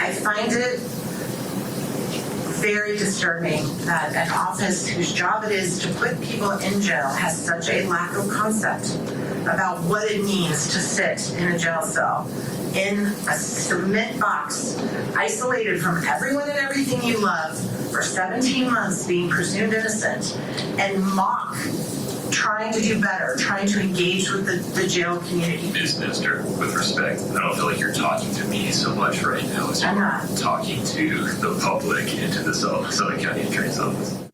I find it very disturbing that an office whose job it is to put people in jail has such a lack of concept about what it means to sit in a jail cell in a cement box, isolated from everyone and everything you love for 17 months, being presumed innocent, and mock trying to do better, trying to engage with the jail community. Ms. Minister, with respect, I don't feel like you're talking to me so much right now as you're talking to the public and to the Southern County Attorney's Office.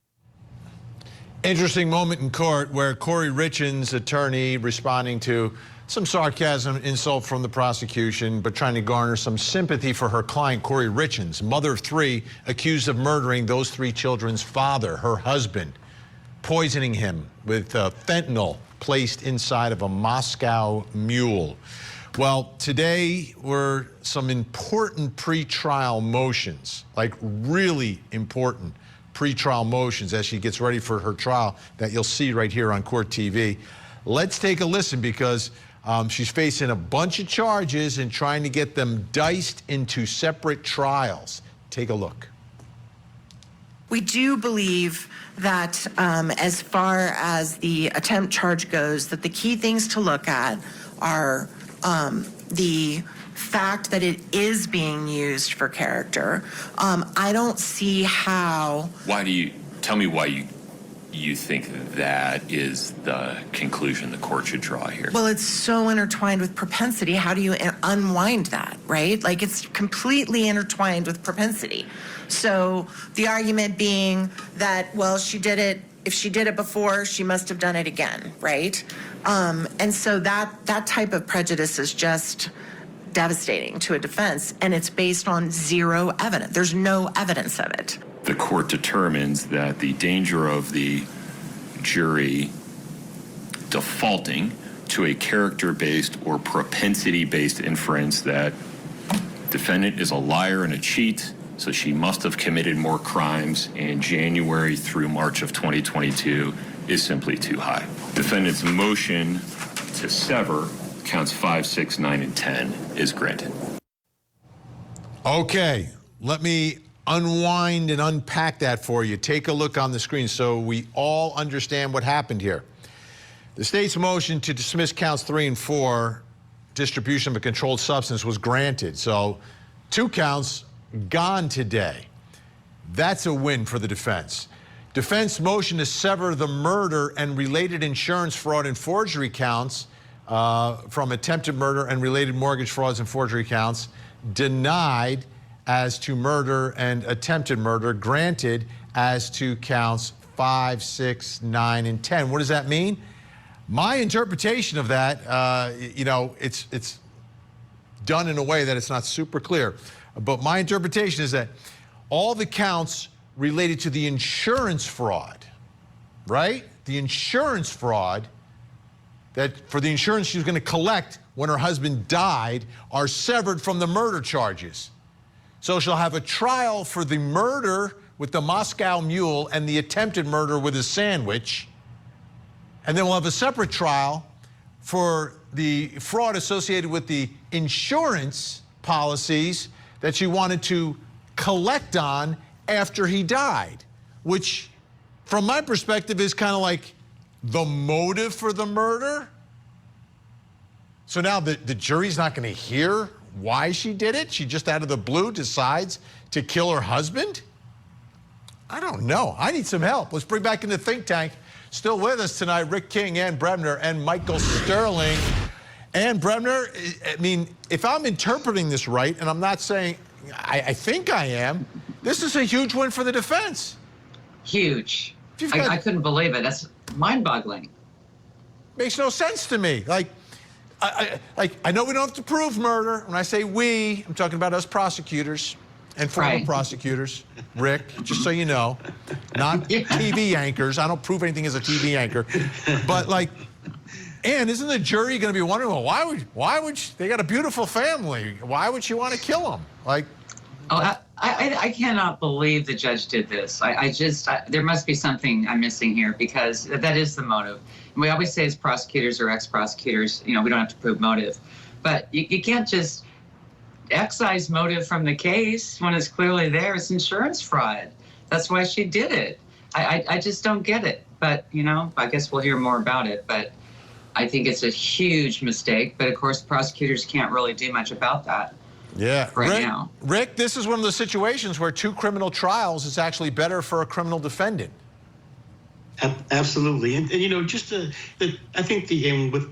Interesting moment in court where Kouri Richins' attorney responding to some sarcasm, insult from the prosecution, but trying to garner some sympathy for her client, Kouri Richins, mother of 3, accused of murdering those 3 children's father, her husband, poisoning him with fentanyl placed inside of a Moscow mule. Well, today were some important pretrial motions, like really important pretrial motions as she gets ready for her trial that you'll see right here on Court TV. Let's take a listen because she's facing a bunch of charges and trying to get them diced into separate trials. Take a look. We do believe that as far as the attempt charge goes, that the key things to look at are the fact that it is being used for character. I don't see how... Tell me why you think that is the conclusion the court should draw here? Well, it's so intertwined with propensity. How do you unwind that, right? Like, it's completely intertwined with propensity. So the argument being that, well, she did it, if she did it before, she must have done it again, right? And so that type of prejudice is just devastating to a defense, and it's based on zero evidence. There's no evidence of it. The court determines that the danger of the jury defaulting to a character-based or propensity-based inference that defendant is a liar and a cheat, so she must have committed more crimes in January through March of 2022 is simply too high. Defendant's motion to sever counts 5, 6, 9, and 10 is granted. Okay, let me unwind and unpack that for you. Take a look on the screen so we all understand what happened here. The state's motion to dismiss counts 3 and 4, distribution of a controlled substance, was granted. So 2 counts gone today. That's a win for the defense. Defense motion to sever the murder and related insurance fraud and forgery counts from attempted murder and related mortgage frauds and forgery counts denied as to murder and attempted murder, granted as to counts 5, 6, 9, and 10. What does that mean? My interpretation of that, you know, it's done in a way that it's not super clear, but my interpretation is that all the counts related to the insurance fraud, right? The insurance fraud, that for the insurance she was going to collect when her husband died, are severed from the murder charges. So she'll have a trial for the murder with the Moscow mule and the attempted murder with a sandwich. And then we'll have a separate trial for the fraud associated with the insurance policies that she wanted to collect on after he died, which from my perspective is kind of like the motive for the murder. So now the jury's not going to hear why she did it. She just out of the blue decides to kill her husband. I don't know. I need some help. Let's bring back in the think tank. Still with us tonight, Rick King, Ann Bremner, and Michael Sterling. Ann Bremner, I mean, if I'm interpreting this right, and I'm not saying, I think I am, this is a huge win for the defense. Huge. I couldn't believe it. That's mind-boggling. Makes no sense to me. Like, I know we don't have to prove murder. When I say we, I'm talking about us prosecutors and former prosecutors, Rick, just so you know, not TV anchors. I don't prove anything as a TV anchor. But like, Ann, isn't the jury going to be wondering, well, why would they got a beautiful family? Why would she want to kill them? Like, oh, I cannot believe the judge did this. There must be something I'm missing here, because that is the motive. And we always say as prosecutors or ex-prosecutors, you know, we don't have to prove motive. But you can't just excise motive from the case when it's clearly there. It's insurance fraud. That's why she did it. I just don't get it. But, you know, I guess we'll hear more about it. But I think it's a huge mistake. But, of course, prosecutors can't really do much about that. Yeah, right now. Rick, this is one of the situations where 2 criminal trials is actually better for a criminal defendant. Absolutely, and you know, just I think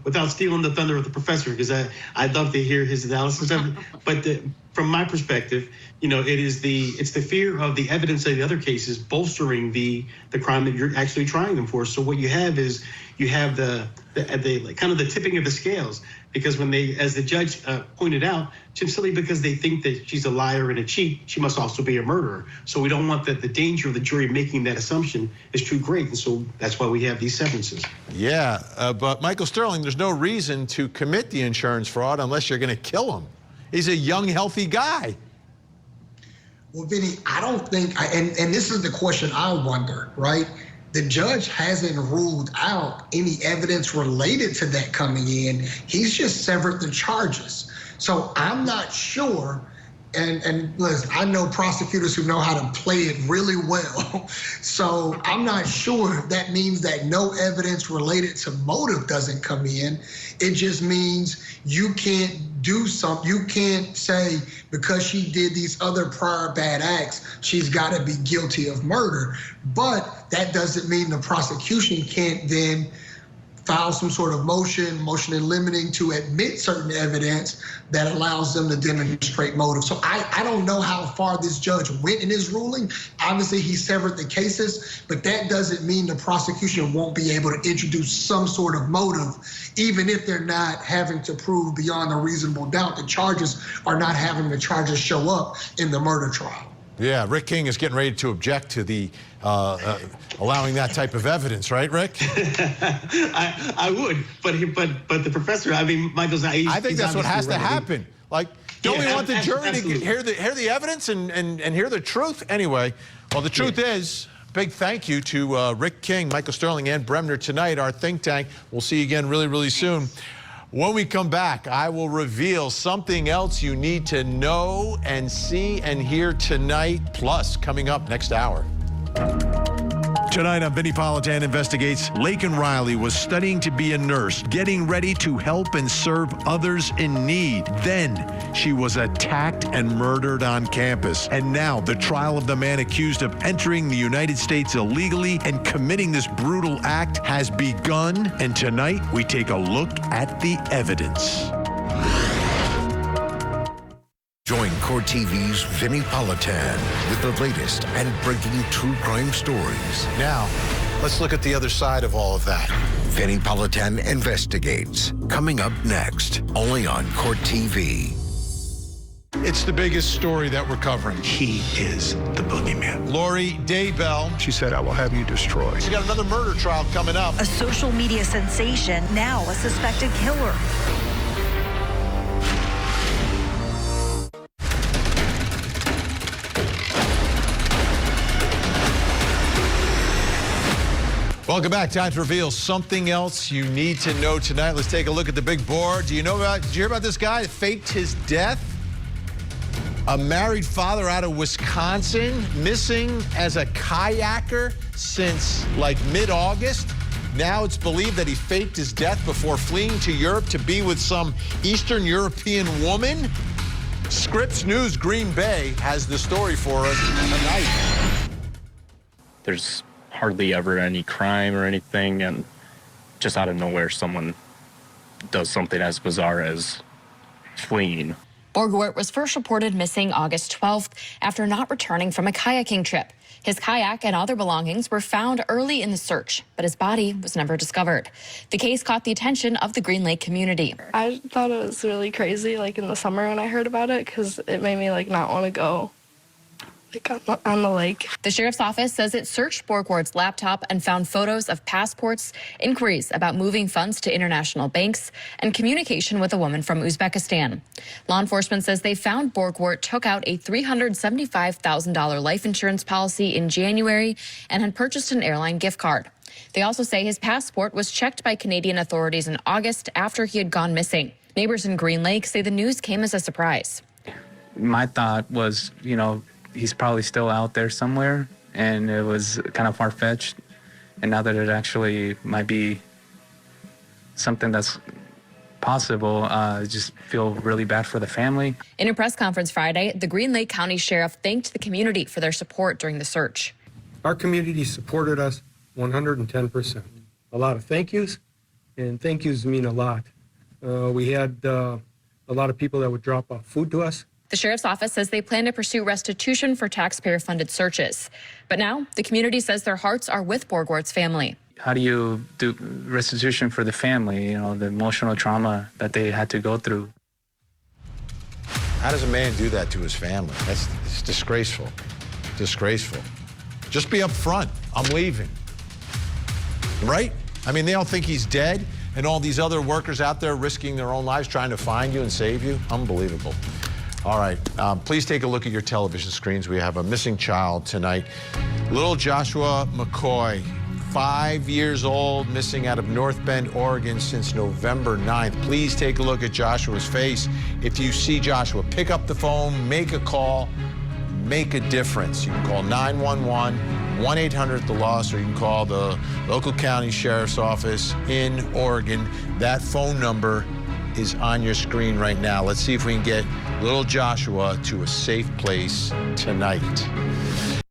without stealing the thunder of the professor, because I'd love to hear his analysis of it, but from my perspective, you know, it's the fear of the evidence of the other cases bolstering the crime that you're actually trying them for. So what you have is the kind of the tipping of the scales, because when they, as the judge pointed out, simply because they think that she's a liar and a cheat, she must also be a murderer. So we don't want the danger of the jury making that assumption is too great, and so that's why we have these severances. Yeah, but Michael Sterling, there's no reason to commit the insurance fraud unless you're going to kill him. He's a young, healthy guy. Well, Vinny, I don't think, and this is the question I wonder, right? The judge hasn't ruled out any evidence related to that coming in. He's just severed the charges. So I'm not sure, and listen, I know prosecutors who know how to play it really well. So I'm not sure if that means that no evidence related to motive doesn't come in. It just means you can't do something. You can't say because she did these other prior bad acts, she's got to be guilty of murder. But that doesn't mean the prosecution can't then file some sort of motion in limiting to admit certain evidence that allows them to demonstrate motive. So I don't know how far this judge went in his ruling. Obviously, he severed the cases, but that doesn't mean the prosecution won't be able to introduce some sort of motive, even if they're not having to prove beyond a reasonable doubt. The charges are not having the charges show up in the murder trial. Yeah, Rick King is getting ready to object to the allowing that type of evidence, right, Rick? I would, but the professor, I mean, Michael's. I think that's what has to happen. Like, don't we want the jury absolutely. to hear the evidence and hear the truth? Anyway, well, the truth is, big thank you to Rick King, Michael Sterling, and Bremner tonight, our think tank. We'll see you again really, really soon. When we come back, I will reveal something else you need to know and see and hear tonight, plus coming up next hour. Tonight on Vinny Politan Investigates, Laken Riley was studying to be a nurse, getting ready to help and serve others in need. Then she was attacked and murdered on campus. And now the trial of the man accused of entering the United States illegally and committing this brutal act has begun. And tonight we take a look at the evidence. Join Court TV's Vinny Politan with the latest and breaking true crime stories. Now, let's look at the other side of all of that. Vinny Politan Investigates, coming up next, only on Court TV. It's the biggest story that we're covering. He is the boogeyman. Lori Daybell. She said, I will have you destroyed. She's got another murder trial coming up. A social media sensation, now a suspected killer. Welcome back. Time to reveal something else you need to know tonight. Let's take a look at the big board. Did you hear about this guy that faked his death? A married father out of Wisconsin, missing as a kayaker since like mid-August. Now it's believed that he faked his death before fleeing to Europe to be with some Eastern European woman. Scripps News Green Bay has the story for us tonight. There's hardly ever any crime or anything, and just out of nowhere someone does something as bizarre as fleeing. Borgwart was first reported missing August 12th after not returning from a kayaking trip. His kayak and other belongings were found early in the search, but his body was never discovered. The case caught the attention of the Green Lake community. I thought it was really crazy, like in the summer when I heard about it, because it made me like not want to go on the lake. The sheriff's office says it searched Borgwart's laptop and found photos of passports, inquiries about moving funds to international banks, and communication with a woman from Uzbekistan. Law enforcement says they found Borgwart took out a $375,000 life insurance policy in January and had purchased an airline gift card. They also say his passport was checked by Canadian authorities in August after he had gone missing. Neighbors in Green Lake say the news came as a surprise. My thought was, you know, he's probably still out there somewhere, and it was kind of far-fetched. And now that it actually might be something that's possible, I just feel really bad for the family. In a press conference Friday, the Green Lake County Sheriff thanked the community for their support during the search. Our community supported us 110%. A lot of thank yous, and thank yous mean a lot. We had a lot of people that would drop off food to us. The sheriff's office says they plan to pursue restitution for taxpayer-funded searches. But now the community says their hearts are with Borgwart's family. How do you do restitution for the family, you know, the emotional trauma that they had to go through? How does a man do that to his family? It's disgraceful. Disgraceful. Just be upfront. I'm leaving. Right? I mean, they don't think he's dead, and all these other workers out there risking their own lives trying to find you and save you? Unbelievable. All right, please take a look at your television screens. We have a missing child tonight. Little Joshua McCoy, 5 years old, missing out of North Bend, Oregon since November 9th. Please take a look at Joshua's face. If you see Joshua, pick up the phone, make a call, make a difference. You can call 911, 1-800-THE-LOST, or you can call the local county sheriff's office in Oregon. That phone number is on your screen right now. Let's see if we can get little Joshua to a safe place tonight.